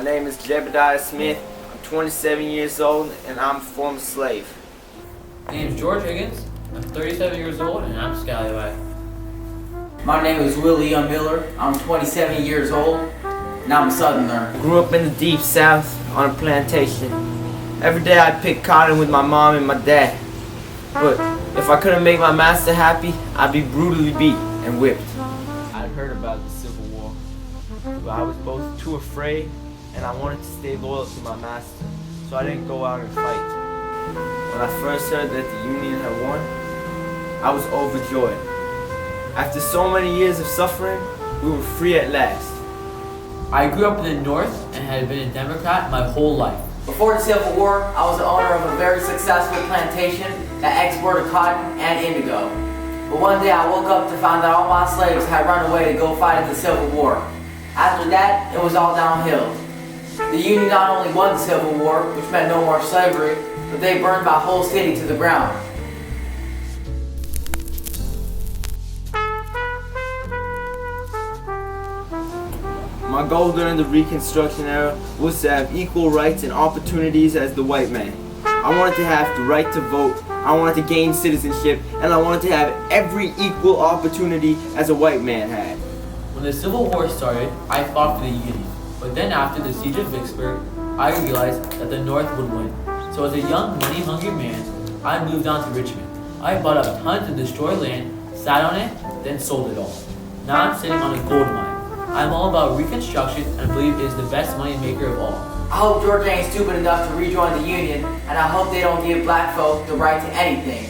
name is Jebediah Smith. I'm 27 years old and I'm a former slave. My name is George Higgins. I'm 37 years old and I'm a scallywag. My name is Willie Miller. I'm 27 years old and I'm a Southerner. Grew up in the deep south on a plantation. Every day I'd pick cotton with my mom and my dad. But if I couldn't make my master happy, I'd be brutally beat and whipped. I'd heard about the Civil War, but I was both too afraid and I wanted to stay loyal to my master, so I didn't go out and fight. When I first heard that the Union had won, I was overjoyed. After so many years of suffering, we were free at last. I grew up in the North and had been a Democrat my whole life. Before the Civil War, I was the owner of a very successful plantation that exported cotton and indigo. But one day I woke up to find that all my slaves had run away to go fight in the Civil War. After that, it was all downhill. The Union not only won the Civil War, which meant no more slavery, but they burned my whole city to the ground. My goal during the Reconstruction Era was to have equal rights and opportunities as the white man. I wanted to have the right to vote, I wanted to gain citizenship, and I wanted to have every equal opportunity as a white man had. When the Civil War started, I fought for the Union. But then after the siege of Vicksburg, I realized that the North would win. So as a young, money-hungry man, I moved on to Richmond. I bought up tons of destroyed land, sat on it, then sold it all. Now I'm sitting on a gold mine. I'm all about Reconstruction and believe it is the best money maker of all. I hope Georgia ain't stupid enough to rejoin the Union, and I hope they don't give black folk the right to anything.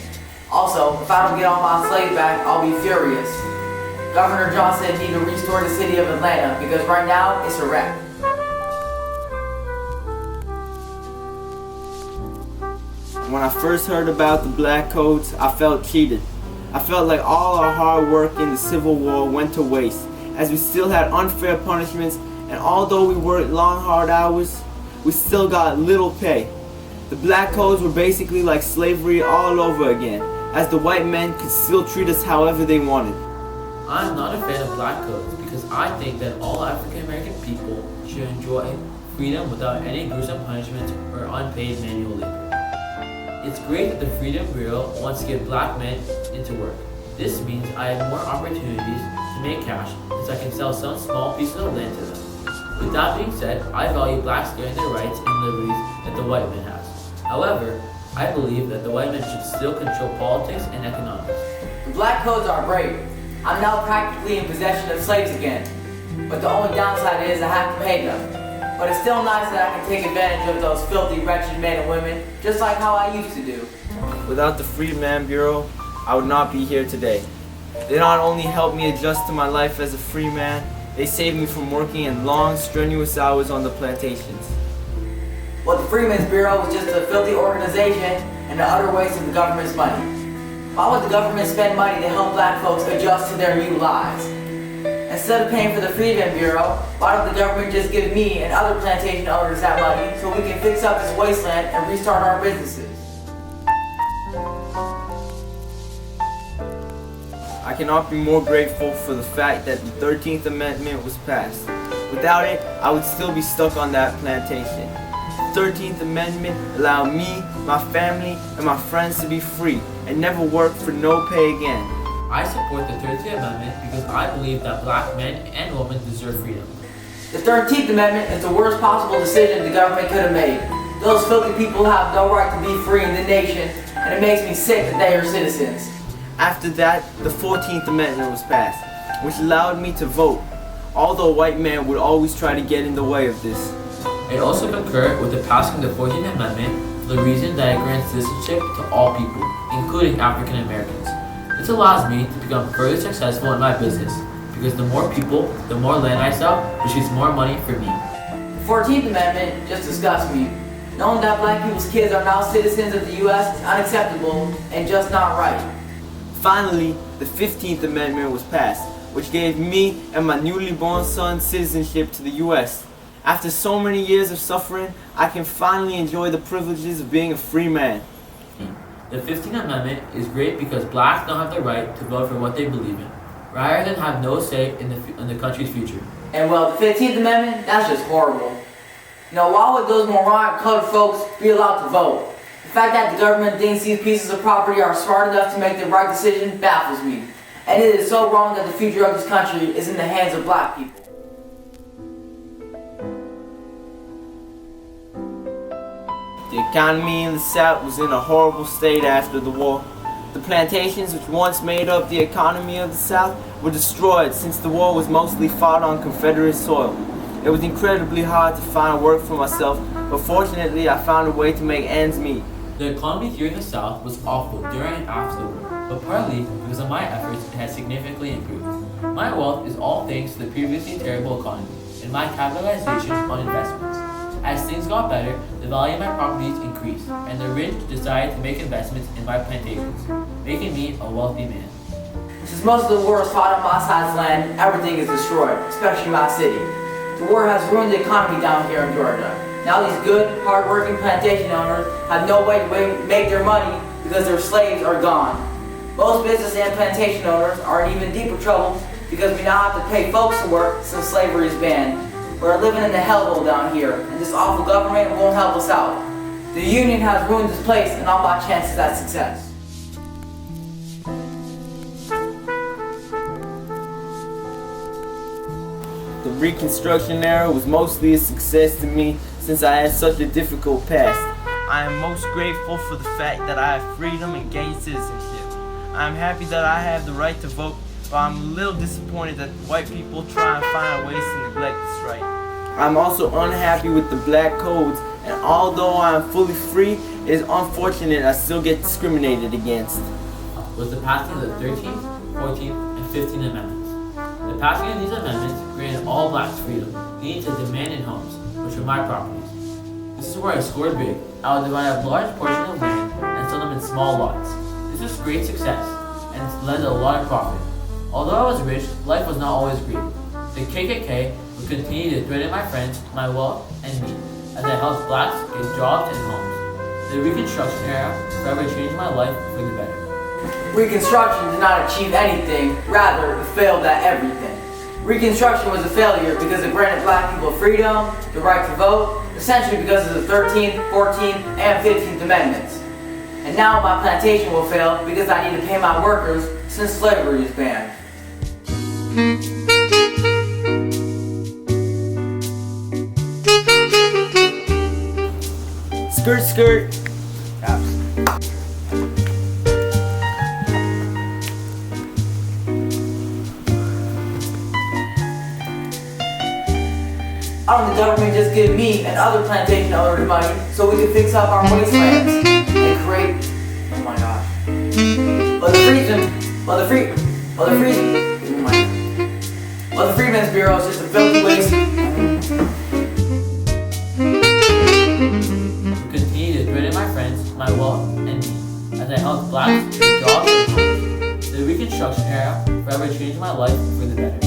Also, if I don't get all my slaves back, I'll be furious. Governor Johnson needs to restore the city of Atlanta because right now it's a wreck. When I first heard about the black codes, I felt cheated. I felt like all our hard work in the Civil War went to waste, as we still had unfair punishments, and although we worked long, hard hours, we still got little pay. The black codes were basically like slavery all over again, as the white men could still treat us however they wanted. I'm not a fan of black codes because I think that all African American people should enjoy freedom without any gruesome punishment or unpaid manual labor. It's great that the Freedom Bureau wants to get black men into work. This means I have more opportunities to make cash since I can sell some small pieces of land to them. With that being said, I value blacks getting their rights and liberties that the white man has. However, I believe that the white man should still control politics and economics. The black codes are great. I'm now practically in possession of slaves again. But the only downside is I have to pay them. But it's still nice that I can take advantage of those filthy, wretched men and women, just like how I used to do. Without the Freedman Bureau, I would not be here today. They not only helped me adjust to my life as a free man, they saved me from working in long, strenuous hours on the plantations. Well, the Freedmen's Bureau was just a filthy organization and an utter waste of the government's money. Why would the government spend money to help black folks adjust to their new lives? Instead of paying for the Freedmen's Bureau, why don't the government just give me and other plantation owners that money so we can fix up this wasteland and restart our businesses? I cannot be more grateful for the fact that the 13th Amendment was passed. Without it, I would still be stuck on that plantation. The 13th Amendment allowed me, my family, and my friends to be free and never work for no pay again. I support the 13th Amendment because I believe that black men and women deserve freedom. The 13th Amendment is the worst possible decision the government could have made. Those filthy people have no right to be free in the nation, and it makes me sick that they are citizens. After that, the 14th Amendment was passed, which allowed me to vote, although white men would always try to get in the way of this. I also concur with the passing of the 14th Amendment for the reason that it grants citizenship to all people, including African Americans. This allows me to become further successful in my business, because the more people, the more land I sell, which means more money for me. The 14th Amendment just disgusts me. Knowing that black people's kids are now citizens of the U.S. is unacceptable and just not right. Finally, the 15th Amendment was passed, which gave me and my newly born son citizenship to the U.S. After so many years of suffering, I can finally enjoy the privileges of being a free man. The 15th Amendment is great because blacks don't have the right to vote for what they believe in, rather than have no say in the country's future. And well, the 15th Amendment, that's just horrible. Now, why would those moronic colored folks be allowed to vote? The fact that the government thinks these pieces of property are smart enough to make the right decision baffles me. And it is so wrong that the future of this country is in the hands of black people. The economy in the South was in a horrible state after the war. The plantations which once made up the economy of the South were destroyed since the war was mostly fought on Confederate soil. It was incredibly hard to find work for myself, but fortunately I found a way to make ends meet. The economy here in the South was awful during and after the war, but partly because of my efforts it has significantly improved. My wealth is all thanks to the previously terrible economy and my capitalization on investments. As things got better, the value of my properties increased, and the rich decided to make investments in my plantations, making me a wealthy man. Since most of the war is fought on my side's land, everything is destroyed, especially my city. The war has ruined the economy down here in Georgia. Now these good, hard-working plantation owners have no way to make their money because their slaves are gone. Most business and plantation owners are in even deeper trouble because we now have to pay folks to work since slavery is banned. We're living in the hellhole down here, and this awful government won't help us out. The union has ruined this place and all my chances at success. The Reconstruction Era was mostly a success to me since I had such a difficult past. I am most grateful for the fact that I have freedom and gained citizenship. I am happy that I have the right to vote, but I'm a little disappointed that white people try and find ways to neglect this right. I'm also unhappy with the black codes, and although I am fully free, it is unfortunate I still get discriminated against. Was the passing of the 13th, 14th, and 15th Amendments. The passing of these amendments granted all blacks freedom, leading to demand in homes, which are my properties. This is where I scored big. I would divide up large portions of land and sell them in small lots. This was great success, and it's led to a lot of profit. Although I was rich, life was not always great. The KKK would continue to threaten my friends, my wealth, and me, as I helped blacks get jobs and homes. The Reconstruction Era forever changed my life for the better. Reconstruction did not achieve anything, rather it failed at everything. Reconstruction was a failure because it granted black people freedom, the right to vote, essentially because of the 13th, 14th, and 15th Amendments. And now my plantation will fail because I need to pay my workers since slavery is banned. Skirt, skirt. Why don't the government just give me and other plantation owners money so we can fix up our wastelands and create, oh my gosh. The Freedmen's Bureau is just a filthy waste. Continue to threaten my friends, my wealth, and me, as I helped blacks get jobs and homes. The Reconstruction Era forever changed my life for the better.